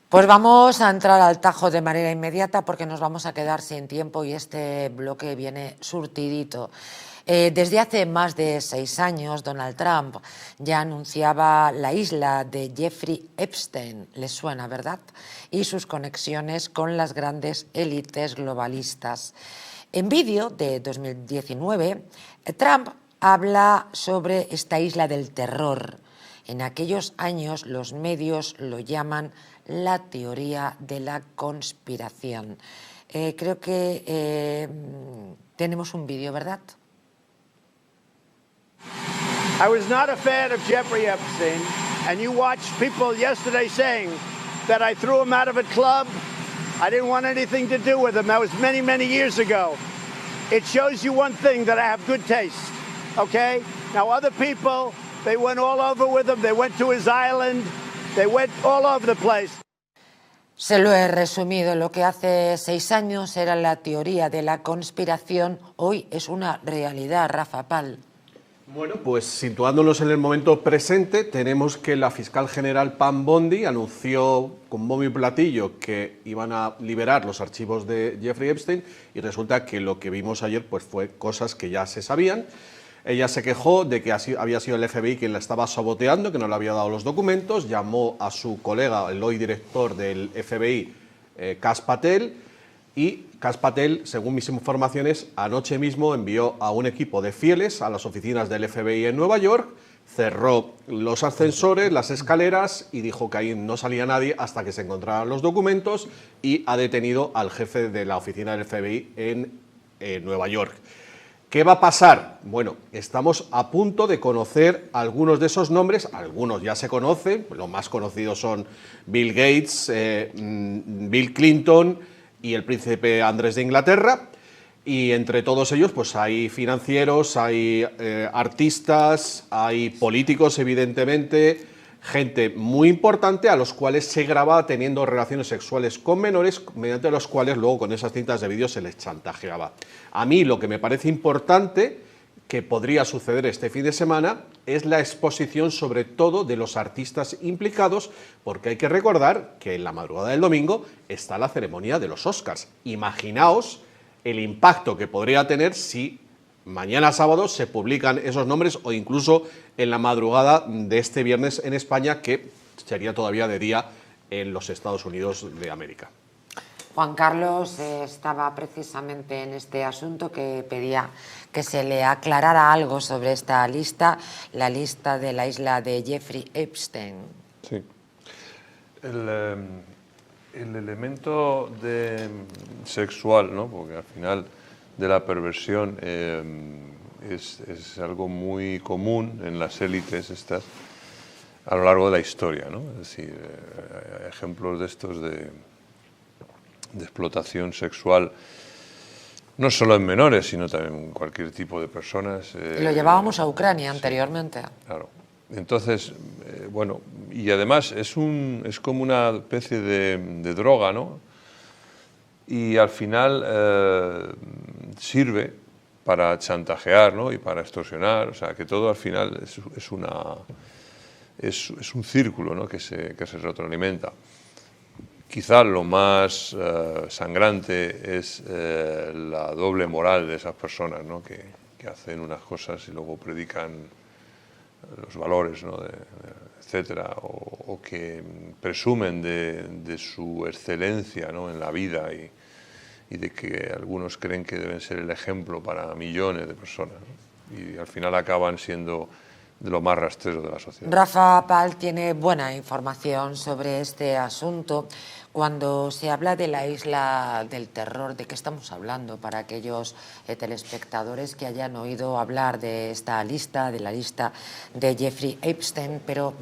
Pues vamos a entrar al tajo de manera inmediata porque nos vamos a quedar sin tiempo y este bloque viene surtidito. Desde hace más de 6 años, Donald Trump ya anunciaba la isla de Jeffrey Epstein, les suena, ¿verdad? Y sus conexiones con las grandes élites globalistas. En vídeo de 2019, Trump habla sobre esta isla del terror. En aquellos años los medios lo llaman la teoría de la conspiración. Creo que tenemos un vídeo, ¿verdad? I was not a fan of Jeffrey Epstein, and you watched people yesterday saying that I threw him out of a club. I didn't want anything to do with him. That was many, many years ago. It shows you one thing, that I have good taste, okay? Now, other people, they went all over with him. They went to his island. They went all over the place. Se lo he resumido. Lo que hace 6 años era la teoría de la conspiración, hoy es una realidad, Rafa Pal. Bueno, pues situándonos en el momento presente, tenemos que la fiscal general Pam Bondi anunció con bombo y platillo que iban a liberar los archivos de Jeffrey Epstein y resulta que lo que vimos ayer pues fue cosas que ya se sabían. Ella se quejó de que había sido el FBI quien la estaba saboteando, que no le había dado los documentos, llamó a su colega, el hoy director del FBI, Kash Patel, y Kash Patel, según mis informaciones, anoche mismo envió a un equipo de fieles a las oficinas del FBI en Nueva York, cerró los ascensores, las escaleras y dijo que ahí no salía nadie hasta que se encontraran los documentos y ha detenido al jefe de la oficina del FBI en Nueva York. ¿Qué va a pasar? Bueno, estamos a punto de conocer algunos de esos nombres, algunos ya se conocen, los más conocidos son Bill Gates, Bill Clinton y el príncipe Andrés de Inglaterra, y entre todos ellos pues hay financieros, hay artistas, hay políticos evidentemente, gente muy importante a los cuales se graba teniendo relaciones sexuales con menores, mediante los cuales luego con esas cintas de vídeo se les chantajeaba. A mí lo que me parece importante que podría suceder este fin de semana es la exposición sobre todo de los artistas implicados, porque hay que recordar que en la madrugada del domingo está la ceremonia de los Oscars. Imaginaos el impacto que podría tener si mañana sábado se publican esos nombres o incluso en la madrugada de este viernes en España, que sería todavía de día en los Estados Unidos de América. Juan Carlos estaba precisamente en este asunto que pedía que se le aclarara algo sobre esta lista, la lista de la isla de Jeffrey Epstein. Sí. El elemento sexual, ¿no? Porque al final de la perversión es algo muy común en las élites estas a lo largo de la historia, ¿no? Es decir, ejemplos de estos de explotación sexual, no solo en menores, sino también en cualquier tipo de personas. Lo llevábamos a Ucrania anteriormente. Claro. Entonces, bueno, y además es como una especie de droga, ¿no? Y al final sirve para chantajear, ¿no? Y para extorsionar, o sea, que todo al final es un círculo, ¿no? que se retroalimenta. Quizá lo más sangrante es la doble moral de esas personas, ¿no? que hacen unas cosas y luego predican los valores, ¿no? etcétera, o que presumen de su excelencia, ¿no? en la vida y de que algunos creen que deben ser el ejemplo para millones de personas, ¿no? Y al final acaban siendo de lo más rastrero de la sociedad. Rafa Pal tiene buena información sobre este asunto. Cuando se habla de la isla del terror, ¿de qué estamos hablando? Para aquellos telespectadores que hayan oído hablar de esta lista, de la lista de Jeffrey Epstein, pero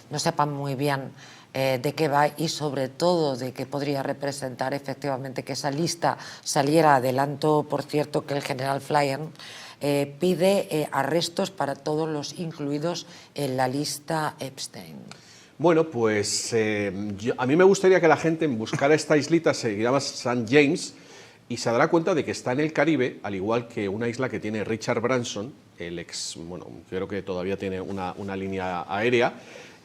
no sepan muy bien de qué va y sobre todo de qué podría representar efectivamente que esa lista saliera adelante. Por cierto, que el general Flynn pide arrestos para todos los incluidos en la lista Epstein. Bueno, pues a mí me gustaría que la gente buscara esta islita, se llama St. James, y se dará cuenta de que está en el Caribe, al igual que una isla que tiene Richard Branson, el ex, bueno, creo que todavía tiene una línea aérea,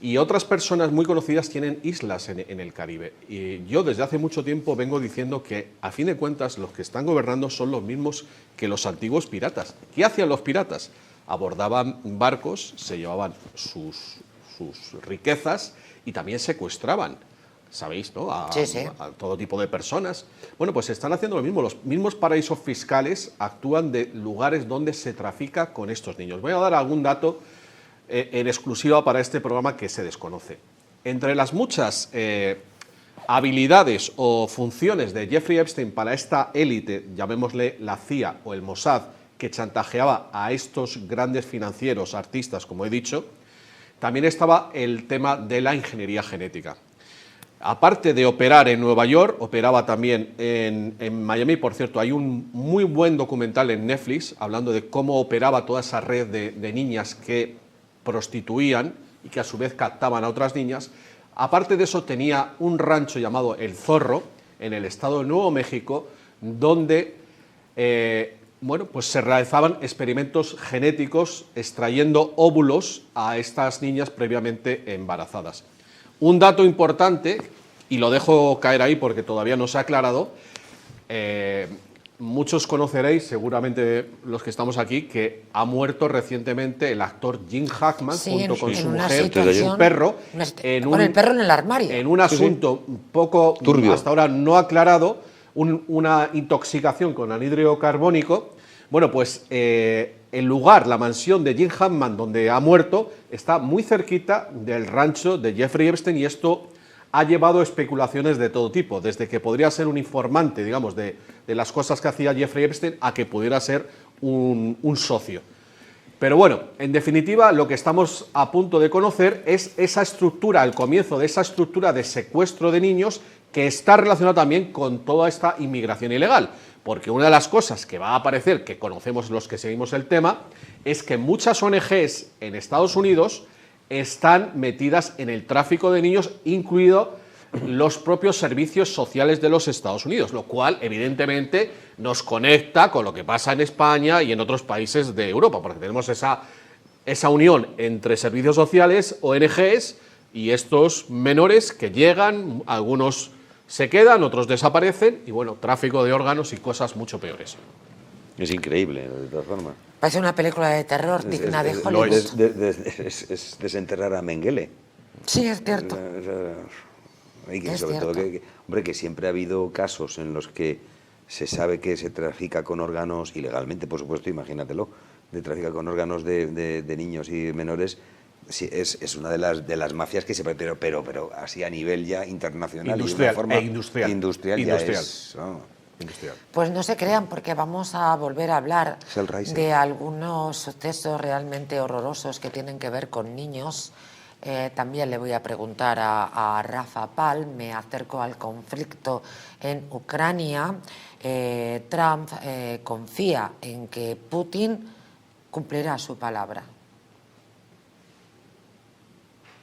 Y otras personas muy conocidas tienen islas en el Caribe. Y yo desde hace mucho tiempo vengo diciendo que, a fin de cuentas, los que están gobernando son los mismos que los antiguos piratas. ¿Qué hacían los piratas? Abordaban barcos, se llevaban sus riquezas y también secuestraban, ¿sabéis?, ¿no? A todo tipo de personas. Bueno, pues están haciendo lo mismo. Los mismos paraísos fiscales actúan de lugares donde se trafica con estos niños. Voy a dar algún dato en exclusiva para este programa que se desconoce. Entre las muchas habilidades o funciones de Jeffrey Epstein para esta élite, llamémosle la CIA o el Mossad, que chantajeaba a estos grandes financieros, artistas, como he dicho, también estaba el tema de la ingeniería genética. Aparte de operar en Nueva York, operaba también en Miami. Por cierto, hay un muy buen documental en Netflix hablando de cómo operaba toda esa red de niñas que prostituían y que a su vez captaban a otras niñas. Aparte de eso, tenía un rancho llamado El Zorro en el estado de Nuevo México, donde bueno, pues se realizaban experimentos genéticos extrayendo óvulos a estas niñas previamente embarazadas. Un dato importante, y lo dejo caer ahí porque todavía no se ha aclarado, muchos conoceréis, seguramente los que estamos aquí, que ha muerto recientemente el actor Jim Hackman, junto con su mujer y su perro, con el perro en el armario. En un asunto un poco turbio, hasta ahora no aclarado, una intoxicación con anhídrido carbónico. Bueno, pues el lugar, la mansión de Jim Hackman, donde ha muerto, está muy cerquita del rancho de Jeffrey Epstein, y esto ha llevado especulaciones de todo tipo, desde que podría ser un informante, digamos, de las cosas que hacía Jeffrey Epstein, a que pudiera ser un socio. Pero bueno, en definitiva, lo que estamos a punto de conocer es esa estructura, el comienzo de esa estructura de secuestro de niños, que está relacionado también con toda esta inmigración ilegal. Porque una de las cosas que va a aparecer, que conocemos los que seguimos el tema, es que muchas ONGs en Estados Unidos están metidas en el tráfico de niños, incluido los propios servicios sociales de los Estados Unidos, lo cual evidentemente nos conecta con lo que pasa en España y en otros países de Europa, porque tenemos esa unión entre servicios sociales, ONGs y estos menores que llegan, algunos se quedan, otros desaparecen, y bueno, tráfico de órganos y cosas mucho peores. Es increíble, de todas formas. Parece una película de terror digna de Hollywood. Es desenterrar a Mengele. Sí, es cierto. Y que Es sobre cierto. todo hombre, que siempre ha habido casos en los que se sabe que se trafica con órganos, ilegalmente, por supuesto, imagínatelo, de trafica con órganos de niños y menores. Sí, es una de las mafias que se... Pero así a nivel ya internacional. Industrial, y de una forma industrial. Industrial. Industrial. Pues no se crean, porque vamos a volver a hablar Hellraiser. de algunos sucesos realmente horrorosos que tienen que ver con niños. También le voy a preguntar a Rafa Pal, me acerco al conflicto en Ucrania. Trump confía en que Putin cumplirá su palabra.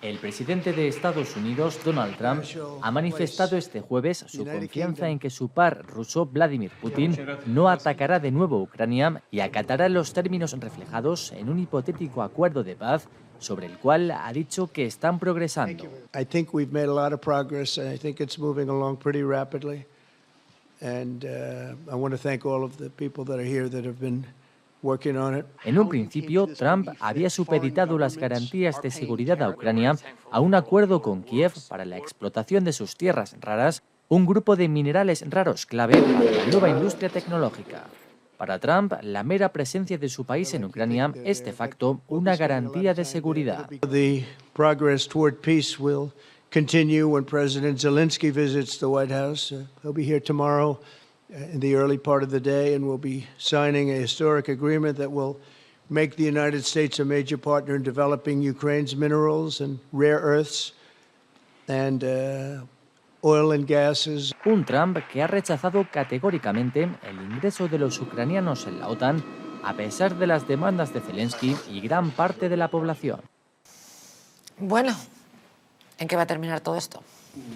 El presidente de Estados Unidos, Donald Trump, ha manifestado este jueves su confianza en que su par ruso, Vladimir Putin, no atacará de nuevo Ucrania y acatará los términos reflejados en un hipotético acuerdo de paz sobre el cual ha dicho que están progresando. I think we've made a lot of progress. I think it's moving along pretty rapidly. And I want to thank all of the people that are here that have been working on it. En un principio, Trump había supeditado las garantías de seguridad a Ucrania a un acuerdo con Kiev para la explotación de sus tierras raras, un grupo de minerales raros clave para la nueva industria tecnológica. Para Trump, la mera presencia de su país en Ucrania es de facto una garantía de seguridad. The progress toward peace will continue when President Zelensky visits the White House. He'll be here tomorrow in the early part of the day, and we'll be signing a historic agreement that will make the United States a major partner in developing Ukraine's minerals and rare earths and oil and gases. Un Trump que ha rechazado categóricamente el ingreso de los ucranianos en la OTAN a pesar de las demandas de Zelensky y gran parte de la población. Bueno, ¿en qué va a terminar todo esto?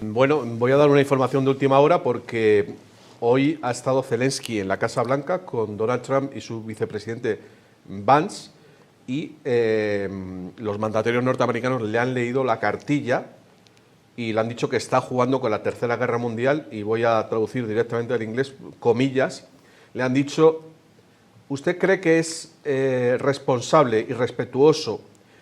Bueno, voy a dar una información de última hora porque hoy ha estado Zelensky en la Casa Blanca con Donald Trump y su vicepresidente Vance, y los mandatarios norteamericanos le han leído la cartilla y le han dicho que está jugando con la Tercera Guerra Mundial, y voy a traducir directamente al inglés, comillas, le han dicho: ¿usted cree que es responsable y respetuoso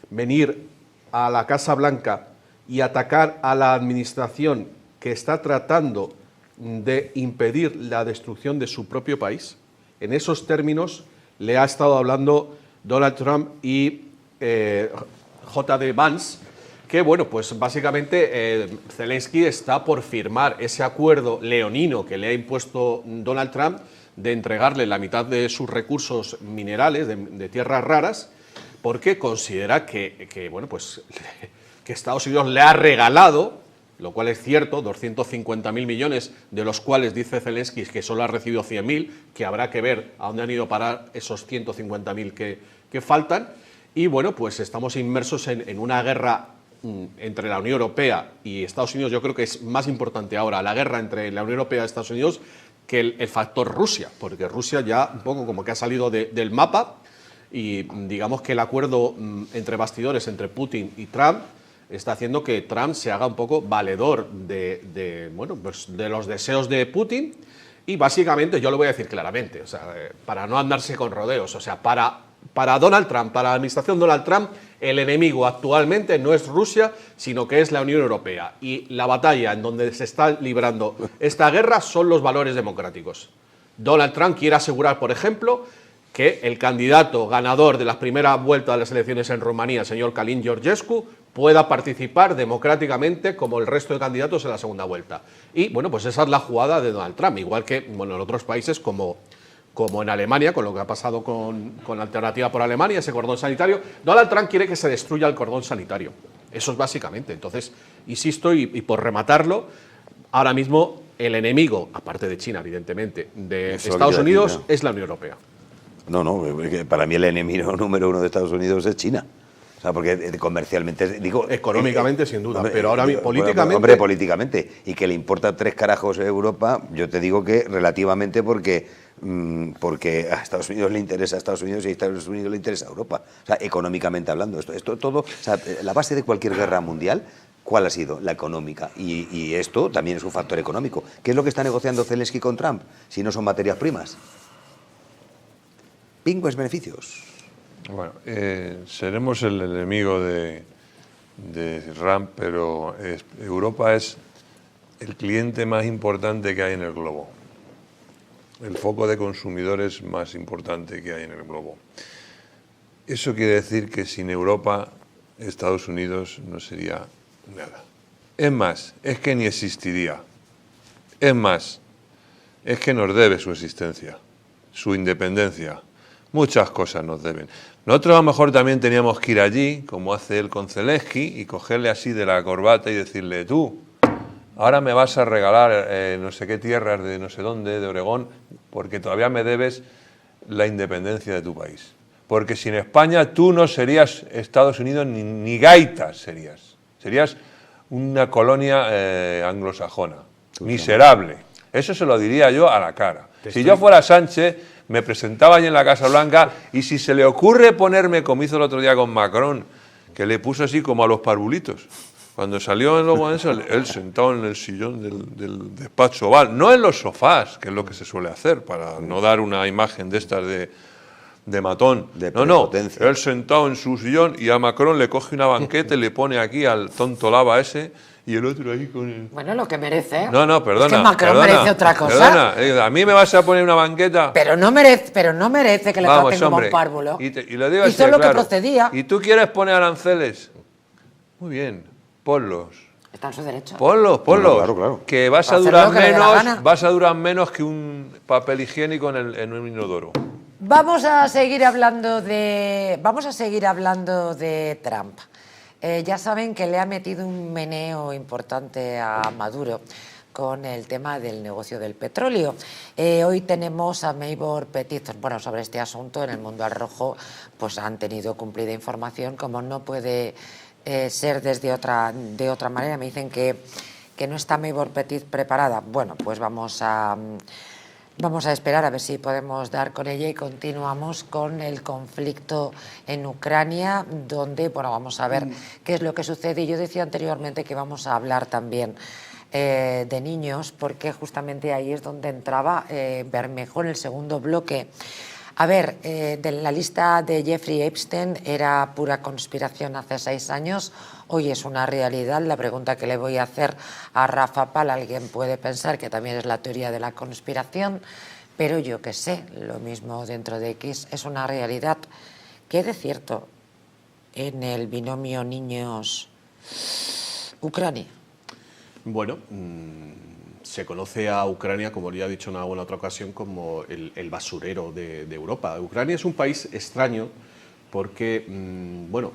venir a la Casa Blanca y atacar a la administración que está tratando de impedir la destrucción de su propio país? En esos términos le ha estado hablando Donald Trump y J.D. Vance, que, bueno, pues básicamente Zelensky está por firmar ese acuerdo leonino que le ha impuesto Donald Trump de entregarle la mitad de sus recursos minerales de tierras raras, porque considera que bueno, pues que Estados Unidos le ha regalado, lo cual es cierto, 250.000 millones, de los cuales dice Zelensky que solo ha recibido 100.000, que habrá que ver a dónde han ido a parar esos 150.000 que faltan. Y bueno, pues estamos inmersos en una guerra entre la Unión Europea y Estados Unidos. Yo creo que es más importante ahora la guerra entre la Unión Europea y Estados Unidos que el factor Rusia, porque Rusia ya un poco como que ha salido del mapa, y digamos que el acuerdo entre bastidores entre Putin y Trump está haciendo que Trump se haga un poco valedor bueno, pues de los deseos de Putin, y básicamente, yo lo voy a decir claramente, o sea, para no andarse con rodeos, o sea, para Donald Trump, para la administración Donald Trump, el enemigo actualmente no es Rusia, sino que es la Unión Europea. Y la batalla en donde se está librando esta guerra son los valores democráticos. Donald Trump quiere asegurar, por ejemplo, que el candidato ganador de la primera vuelta de las elecciones en Rumanía, el señor Călin Georgescu, pueda participar democráticamente como el resto de candidatos en la segunda vuelta. Y, bueno, pues esa es la jugada de Donald Trump, igual que, bueno, en otros países como en Alemania, con lo que ha pasado con la Alternativa por Alemania, ese cordón sanitario. Donald Trump quiere que se destruya el cordón sanitario. Eso es básicamente. Entonces, insisto, y por rematarlo, ahora mismo el enemigo, aparte de China, evidentemente, de Estados Unidos, es la Unión Europea. No, para mí el enemigo número uno de Estados Unidos es China. O sea, porque comercialmente, digo... Económicamente, sin duda, pero ahora políticamente... Hombre, políticamente. Y que le importa 3 carajos a Europa, yo te digo que relativamente porque a Estados Unidos le interesa a Estados Unidos y a Estados Unidos le interesa a Europa. O sea, económicamente hablando. Esto todo... O sea, la base de cualquier guerra mundial, ¿cuál ha sido? La económica. Y esto también es un factor económico. ¿Qué es lo que está negociando Zelensky con Trump? Si no son materias primas. Pingües beneficios. Bueno, seremos el enemigo de Trump, pero Europa es el cliente más importante que hay en el globo, el foco de consumidores más importante que hay en el globo. Eso quiere decir que sin Europa, Estados Unidos no sería nada. Es más, es que ni existiría. Es más, es que nos debe su existencia, su independencia. Muchas cosas nos deben. Nosotros a lo mejor también teníamos que ir allí, como hace él con Zelensky, y cogerle así de la corbata y decirle: tú, ahora me vas a regalar no sé qué tierras de no sé dónde, de Oregón, porque todavía me debes la independencia de tu país. Porque sin España tú no serías Estados Unidos ni gaitas serías. Serías una colonia anglosajona, miserable. Eso se lo diría yo a la cara. Si yo fuera Sánchez, me presentaba allí en la Casa Blanca, y si se le ocurre ponerme, como hizo el otro día con Macron, que le puso así como a los parvulitos, cuando salió en luego eso, él sentado en el sillón del despacho oval, no en los sofás, que es lo que se suele hacer, para no dar una imagen de estas de matón. No, él sentado en su sillón, y a Macron le coge una banqueta y le pone aquí al tonto lava ese, y el otro ahí con el... Bueno, lo que merece. No, perdona. Es que Macron merece otra cosa. Perdona, a mí me vas a poner una banqueta. Pero no merece que le traten como un párvulo. Y lo digo así, hizo lo claro. que procedía. ¿Y tú quieres poner aranceles? Muy bien, ponlos. Está en su derecho. Ponlos. Claro. Que vas a durar menos que un papel higiénico en un inodoro. Vamos a seguir hablando de Trump. Ya saben que le ha metido un meneo importante a Maduro con el tema del negocio del petróleo. Hoy tenemos a Maybor Petit, bueno, sobre este asunto en El Mundo al Rojo, pues han tenido cumplida información, como no puede ser de otra manera. Me dicen que no está Maybor Petit preparada. Bueno, pues vamos a Vamos a esperar a ver si podemos dar con ella y continuamos con el conflicto en Ucrania, donde, bueno, vamos a ver qué es lo que sucede. Y yo decía anteriormente que vamos a hablar también de niños, porque justamente ahí es donde entraba Bermejo en el segundo bloque. A ver, de la lista de Jeffrey Epstein era pura conspiración hace 6 años, hoy es una realidad. La pregunta que le voy a hacer a Rafa Pal, alguien puede pensar que también es la teoría de la conspiración, pero yo qué sé, lo mismo dentro de X, es una realidad. ¿Qué hay de cierto en el binomio niños-Ucrania? Bueno, se conoce a Ucrania, como ya he dicho en alguna otra ocasión, como el basurero de Europa. Ucrania es un país extraño porque, bueno,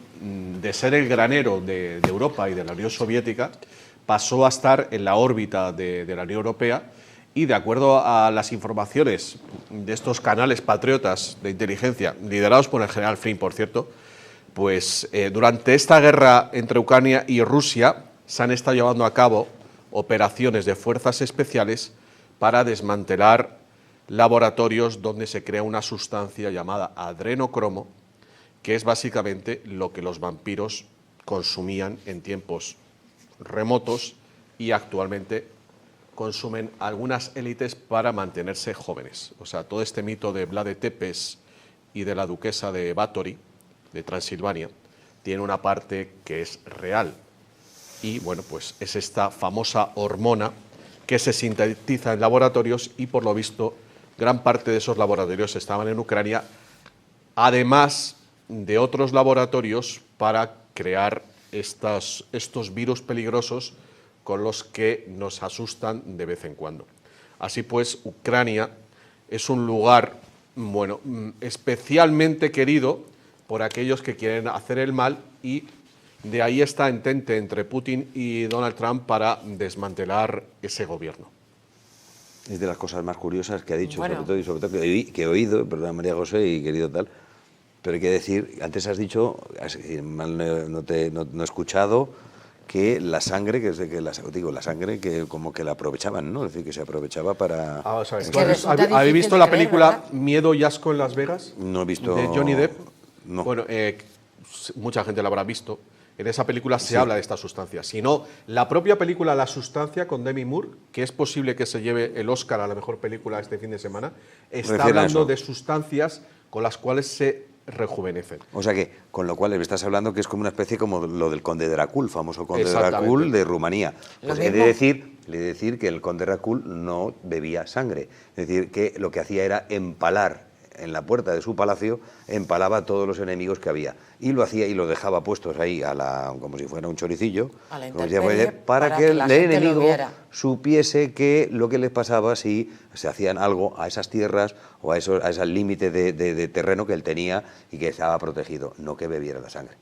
de ser el granero de Europa y de la Unión Soviética, pasó a estar en la órbita de la Unión Europea y, de acuerdo a las informaciones de estos canales patriotas de inteligencia, liderados por el general Flynn, por cierto, pues durante esta guerra entre Ucrania y Rusia se han estado llevando a cabo operaciones de fuerzas especiales para desmantelar laboratorios donde se crea una sustancia llamada adrenocromo, que es básicamente lo que los vampiros consumían en tiempos remotos y actualmente consumen algunas élites para mantenerse jóvenes. O sea, todo este mito de Vlad de Tepes y de la duquesa de Báthory, de Transilvania, tiene una parte que es real. Y bueno, pues es esta famosa hormona que se sintetiza en laboratorios y, por lo visto, gran parte de esos laboratorios estaban en Ucrania, además de otros laboratorios para crear estos virus peligrosos con los que nos asustan de vez en cuando. Así pues, Ucrania es un lugar, bueno, especialmente querido por aquellos que quieren hacer el mal, y de ahí está entente entre Putin y Donald Trump para desmantelar ese gobierno. Es de las cosas más curiosas que ha dicho, Bueno. sobre todo que he oído, perdón, María José y querido tal, pero hay que decir, antes has dicho, mal no he escuchado, que la sangre, la sangre que como que la aprovechaban, ¿no? Es decir, que se aprovechaba para... Vamos a ver, Es que resulta ¿habéis difícil visto de la creer, película ¿verdad? Miedo y asco en Las Vegas? No he visto... De Johnny Depp. No. Bueno, mucha gente la habrá visto. En esa película se habla de esta sustancia. Si no, la propia película La Sustancia, con Demi Moore, que es posible que se lleve el Oscar a la mejor película este fin de semana, está Refiere a hablando eso. de sustancias con las cuales se rejuvenecen. O sea que, con lo cual me estás hablando que es como una especie como lo del conde Drácula, famoso conde Exactamente. Drácula de Rumanía. Lo Pues he mismo. de decir que el conde Drácula no bebía sangre. Es decir, que lo que hacía era empalar en la puerta de su palacio, empalaba a todos los enemigos que había. Y lo hacía y lo dejaba puestos ahí como si fuera un choricillo, A la como si intemperie, fuera, para que el la gente lo enemigo viera. supiese que lo que les pasaba si se hacían algo a esas tierras o a ese límite de terreno que él tenía y que estaba protegido, no que bebiera la sangre.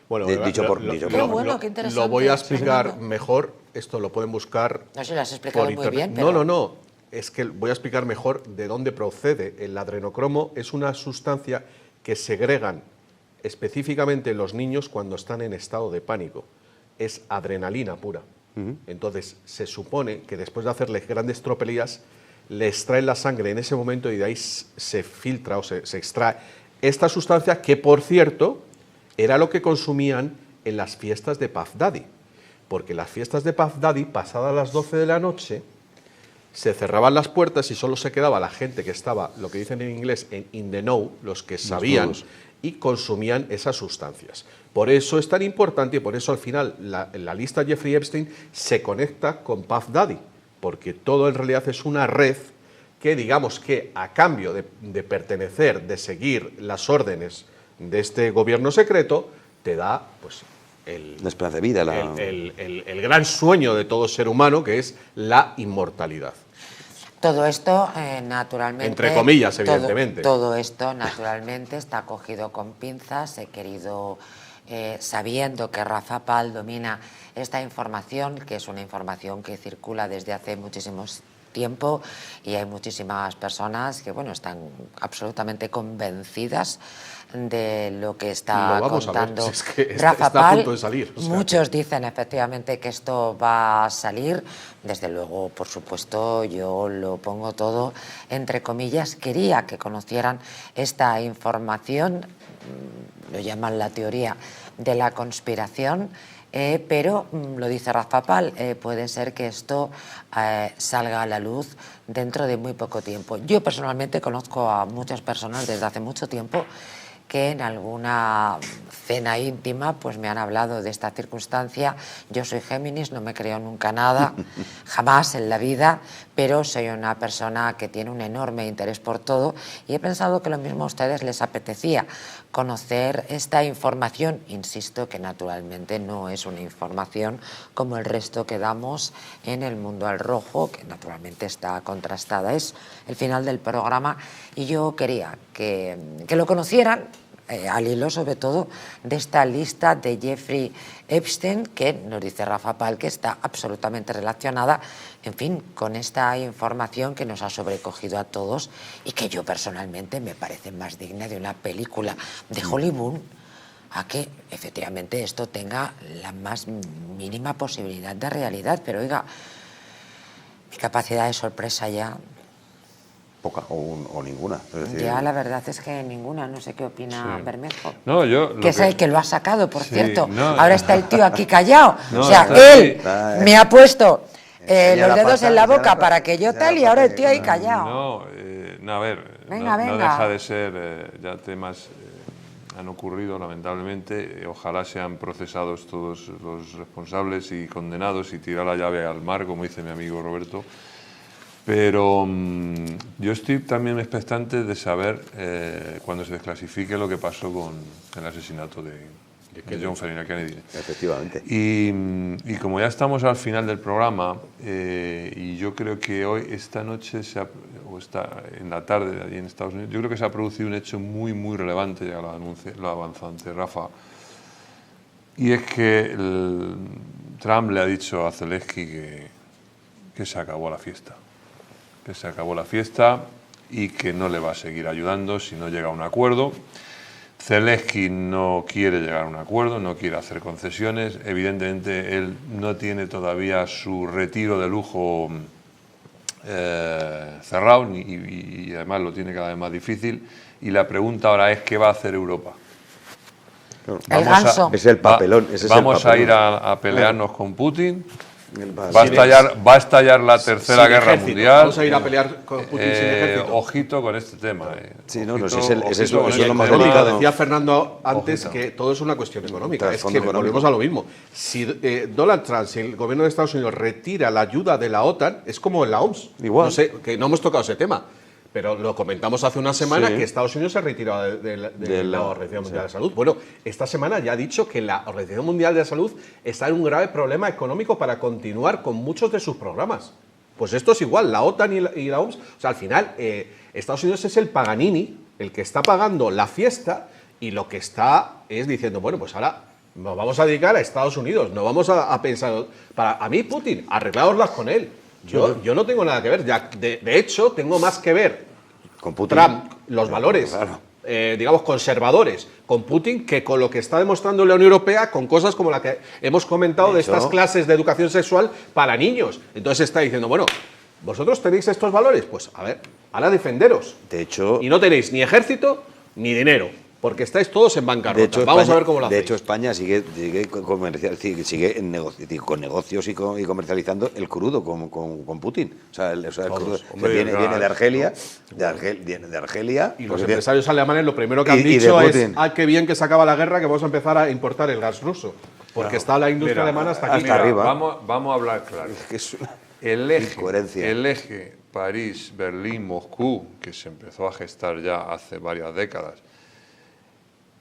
Bueno, Dicho por- Qué bueno, qué interesante, lo voy a explicar tremendo. mejor. Esto lo pueden buscar. No sé, lo has explicado por muy internet. bien, pero... No. Es que voy a explicar mejor de dónde procede. El adrenocromo es una sustancia que segregan específicamente los niños cuando están en estado de pánico. Es adrenalina pura. Entonces, se supone que después de hacerles grandes tropelías, le extraen la sangre en ese momento y de ahí se filtra o se extrae esta sustancia que, por cierto, era lo que consumían en las fiestas de Puff Daddy. Porque las fiestas de Puff Daddy, pasadas las 12 de la noche, se cerraban las puertas y solo se quedaba la gente que estaba, lo que dicen en inglés, in the know, los que sabían, nuevos. y consumían esas sustancias. Por eso es tan importante y por eso al final la lista Jeffrey Epstein se conecta con Puff Daddy, porque todo en realidad es una red que, digamos que a cambio de pertenecer, de seguir las órdenes de este gobierno secreto, te da pues La esperanza de vida. el gran sueño de todo ser humano, que es la inmortalidad. Todo esto, naturalmente... Entre comillas, evidentemente. Todo esto, naturalmente, está cogido con pinzas. He querido, sabiendo que Rafa Pal domina esta información, que es una información que circula desde hace muchísimos tiempo y hay muchísimas personas que, bueno, están absolutamente convencidas de lo que está Lo vamos a ver, contando si es que Rafa está a Pal. punto de salir, o sea. Muchos dicen efectivamente que esto va a salir. Desde luego, por supuesto, yo lo pongo todo entre comillas. Quería que conocieran esta información, lo llaman la teoría de la conspiración, pero lo dice Rafa Pal, puede ser que esto salga a la luz dentro de muy poco tiempo. Yo personalmente conozco a muchas personas desde hace mucho tiempo que en alguna cena íntima pues me han hablado de esta circunstancia. Yo soy Géminis, no me creo nunca nada, jamás en la vida, pero soy una persona que tiene un enorme interés por todo y he pensado que lo mismo a ustedes les apetecía conocer esta información. Insisto que naturalmente no es una información como el resto que damos en El Mundo al Rojo, que naturalmente está contrastada. Es el final del programa y yo quería que lo conocieran, al hilo sobre todo de esta lista de Jeffrey Epstein, que nos dice Rafa Pal que está absolutamente relacionada, en fin, con esta información que nos ha sobrecogido a todos y que yo personalmente me parece más digna de una película de Hollywood a que efectivamente esto tenga la más mínima posibilidad de realidad. Pero oiga, mi capacidad de sorpresa ya... Poca o ninguna. Es decir, Ya la verdad es que ninguna, no sé qué opina Bermejo. No, yo... Que es el que lo ha sacado, por Sí, cierto. no, Ahora está el tío aquí callado. No, o sea, está él aquí. me ha puesto Enseña los la dedos pata, en la enseña boca la para pata, que yo enseña tal la y ahora el pata, tío ahí no, callado. No, a ver, Venga, no venga. deja de ser, ya temas han ocurrido lamentablemente, ojalá sean procesados todos los responsables y condenados y tirar la llave al mar, como dice mi amigo Roberto. Pero yo estoy también expectante de saber cuando se desclasifique lo que pasó con el asesinato de John F. Kennedy. Efectivamente. Y como ya estamos al final del programa, y yo creo que hoy, esta noche, en la tarde allí en Estados Unidos, yo creo que se ha producido un hecho muy, muy relevante, ya lo avanzó ante Rafa, y es que Trump le ha dicho a Zelensky que se acabó la fiesta. Que se acabó la fiesta y que no le va a seguir ayudando si no llega a un acuerdo. Zelensky no quiere llegar a un acuerdo, no quiere hacer concesiones. Evidentemente, él no tiene todavía su retiro de lujo cerrado y además lo tiene cada vez más difícil. Y la pregunta ahora es: ¿qué va a hacer Europa? El ganso. Es el papelón. Ese es Vamos el a ir papelón. a pelearnos con Putin. El Va a estallar la tercera Sin guerra ejército. mundial. Vamos a ir a pelear con Putin sin ejército. Ojito con este tema. Sí, no, Ojito, ese es lo ojito con más este tema. delicado. Decía Fernando antes Ojito. que todo es una cuestión económica. Es que Trasfondo económico. volvemos a lo mismo. Si Donald Trump, si el gobierno de Estados Unidos retira la ayuda de la OTAN, es como en la OMS. Igual. No sé, que no hemos tocado ese tema. Pero lo comentamos hace una semana Sí. que Estados Unidos se retiró de la Organización Mundial de Salud. Bueno, esta semana ya ha dicho que la Organización Mundial de Salud está en un grave problema económico para continuar con muchos de sus programas. Pues esto es igual, la OTAN y la OMS. O sea, al final, Estados Unidos es el Paganini, el que está pagando la fiesta y lo que está es diciendo, bueno, pues ahora nos vamos a dedicar a Estados Unidos, no vamos a pensar... A mí, Putin, arreglaoslas con él. Yo no tengo nada que ver. Ya, de hecho, tengo más que ver Con Putin. Trump, los valores, Claro. digamos, conservadores, con Putin, que con lo que está demostrando la Unión Europea, con cosas como la que hemos comentado de hecho, estas clases de educación sexual para niños. Entonces está diciendo, bueno, ¿vosotros tenéis estos valores? Pues, a ver, ahora defenderos. De hecho, Y no tenéis ni ejército ni dinero, porque estáis todos en bancarrota. Vamos España, a ver cómo lo hacéis. De hecho, España sigue con negocios y comercializando el crudo con Putin. O sea, el crudo hombre, viene claro. de Argelia, viene de Argelia. Y los pues, empresarios alemanes lo primero que han y de dicho es, Putin. qué bien que se acaba la guerra, que vamos a empezar a importar el gas ruso. Porque está la industria Mira, alemana hasta aquí. hasta arriba. Vamos a hablar claro. que es una El eje, incoherencia. el eje París, Berlín, Moscú, que se empezó a gestar ya hace varias décadas,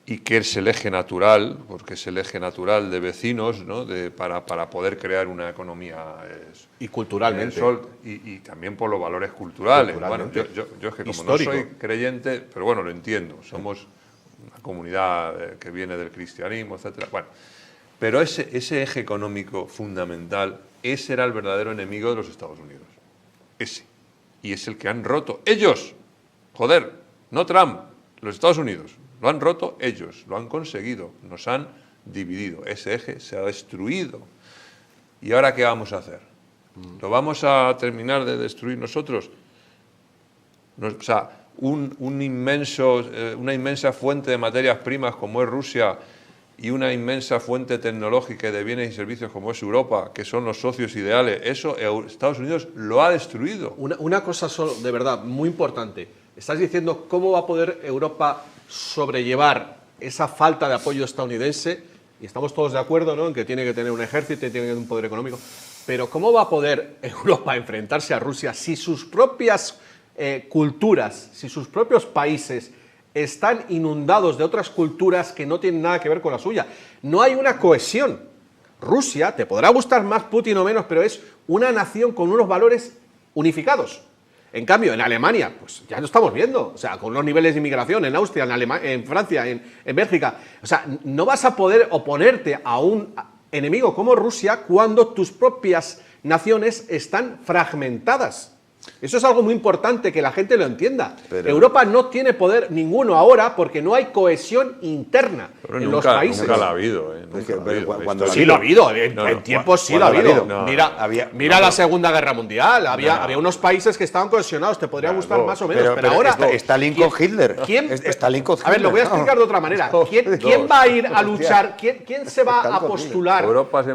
y que es el eje natural, porque es el eje natural de vecinos, ¿no? Para poder crear una economía Y culturalmente. y también por los valores culturales. Bueno, Culturalmente. yo es que como Histórico. no soy creyente, pero bueno, lo entiendo, somos una comunidad que viene del cristianismo, etcétera. Bueno, pero ese eje económico fundamental, ese era el verdadero enemigo de los Estados Unidos. ese. Y es el que han roto ellos. Joder, no Trump, los Estados Unidos. Lo han roto ellos, lo han conseguido, nos han dividido. Ese eje se ha destruido. ¿Y ahora qué vamos a hacer? ¿Lo vamos a terminar de destruir nosotros? O sea, una inmensa fuente de materias primas como es Rusia y una inmensa fuente tecnológica de bienes y servicios como es Europa, que son los socios ideales, eso Estados Unidos lo ha destruido. Una cosa solo, de verdad, muy importante. Estás diciendo cómo va a poder Europa sobrellevar esa falta de apoyo estadounidense, y estamos todos de acuerdo, ¿no?, en que tiene que tener un ejército y tiene que tener un poder económico, pero ¿cómo va a poder Europa enfrentarse a Rusia si sus propias culturas, si sus propios países están inundados de otras culturas que no tienen nada que ver con la suya? No hay una cohesión. Rusia, te podrá gustar más Putin o menos, pero es una nación con unos valores unificados. En cambio, en Alemania, pues ya lo estamos viendo, o sea, con los niveles de inmigración, en Austria, en Francia, en Bélgica. O sea, no vas a poder oponerte a un enemigo como Rusia cuando tus propias naciones están fragmentadas. Eso es algo muy importante que la gente lo entienda. Pero Europa no tiene poder ninguno ahora porque no hay cohesión interna en los países. Nunca la ha habido. Sí lo ha habido, en tiempos sí lo ha habido. Mira la Segunda Guerra Mundial, había unos países que estaban cohesionados, te podría gustar más o menos, pero ahora... Stalin con Hitler. A ver, lo voy a explicar de otra manera. ¿Quién va a ir a luchar? ¿Quién se va a postular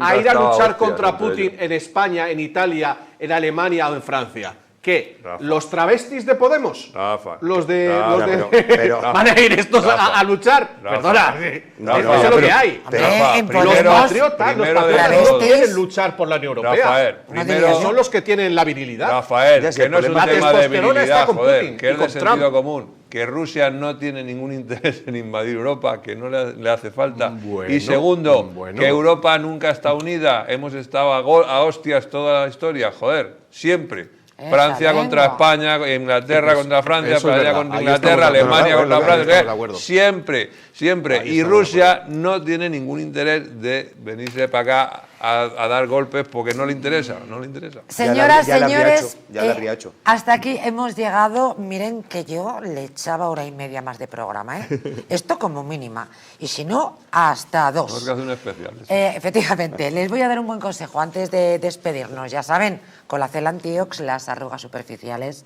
a ir a luchar contra Putin en España, en Italia, en Alemania o en Francia? ¿Qué? Rafa. ¿Los travestis de Podemos? Rafa. Los de ¿van a ir estos a luchar? Rafa. Perdona. Eso es lo que hay. Los patriotas no quieren luchar por la Unión Europea. Rafael, primero, son los que tienen la virilidad. Rafael, que no es un tema de virilidad, joder, Putin, que es de sentido común. Que Rusia no tiene ningún interés en invadir Europa, que no le hace falta. Y segundo, que Europa nunca está unida. Hemos estado a hostias toda la historia, joder, siempre. Francia contra España, Inglaterra contra Francia, Francia contra Inglaterra, Alemania contra Francia, siempre. Y Rusia no tiene ningún interés de venirse para acá a dar golpes porque no le interesa. Señoras, señores, ya la habría hecho. Hasta aquí hemos llegado. Miren que yo le echaba 1:30 más de programa, ¿eh? Esto como mínima. Y si no, hasta 2. Tenemos que hacer un especial. Efectivamente, les voy a dar un buen consejo antes de despedirnos. Ya saben, Colacel Antiox, las arrugas superficiales,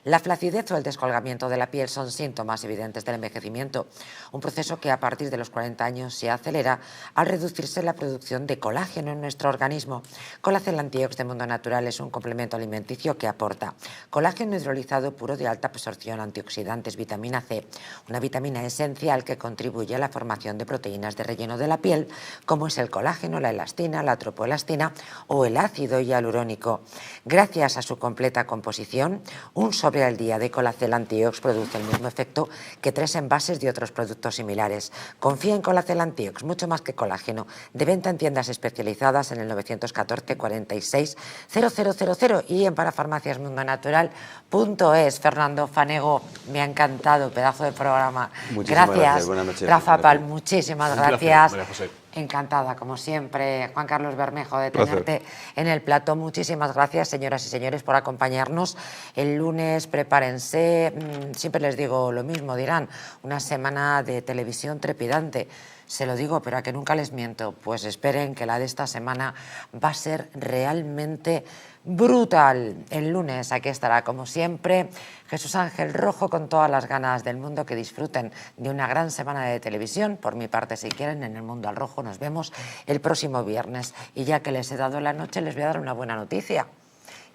la flacidez o el descolgamiento de la piel son síntomas evidentes del envejecimiento, un proceso que a partir de los 40 años se acelera al reducirse la producción de colágeno en nuestro organismo. Colacel Antiox de Mundo Natural es un complemento alimenticio que aporta colágeno hidrolizado puro de alta absorción, antioxidantes, vitamina C, una vitamina esencial que contribuye a la formación de proteínas de relleno de la piel, como es el colágeno, la elastina, la tropoelastina o el ácido hialurónico. Gracias a su completa composición, un sobre al día de Colacel Antiox produce el mismo efecto que 3 envases de otros productos similares. Confía en Colacel Antiox, mucho más que colágeno. De venta en tiendas especializadas en el 914 46 0000 y en parafarmaciasmundonatural.es. Fernando Fanego, me ha encantado, pedazo de programa. Gracias. Buenas noches. Rafa Pal, muchísimas gracias. María José. Encantada, como siempre, Juan Carlos Bermejo, de tenerte en el plató. Muchísimas gracias, señoras y señores, por acompañarnos. El lunes, prepárense, siempre les digo lo mismo, dirán, una semana de televisión trepidante. Se lo digo, pero a que nunca les miento. Pues esperen que la de esta semana va a ser realmente brutal. El lunes aquí estará, como siempre, Jesús Ángel Rojo con todas las ganas del mundo. Que disfruten de una gran semana de televisión. Por mi parte, si quieren, en El Mundo al Rojo nos vemos el próximo viernes. Y ya que les he dado la noche, les voy a dar una buena noticia.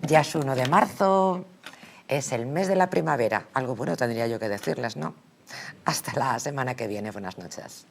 Ya es 1 de marzo, es el mes de la primavera. Algo bueno tendría yo que decirles, ¿no? Hasta la semana que viene. Buenas noches.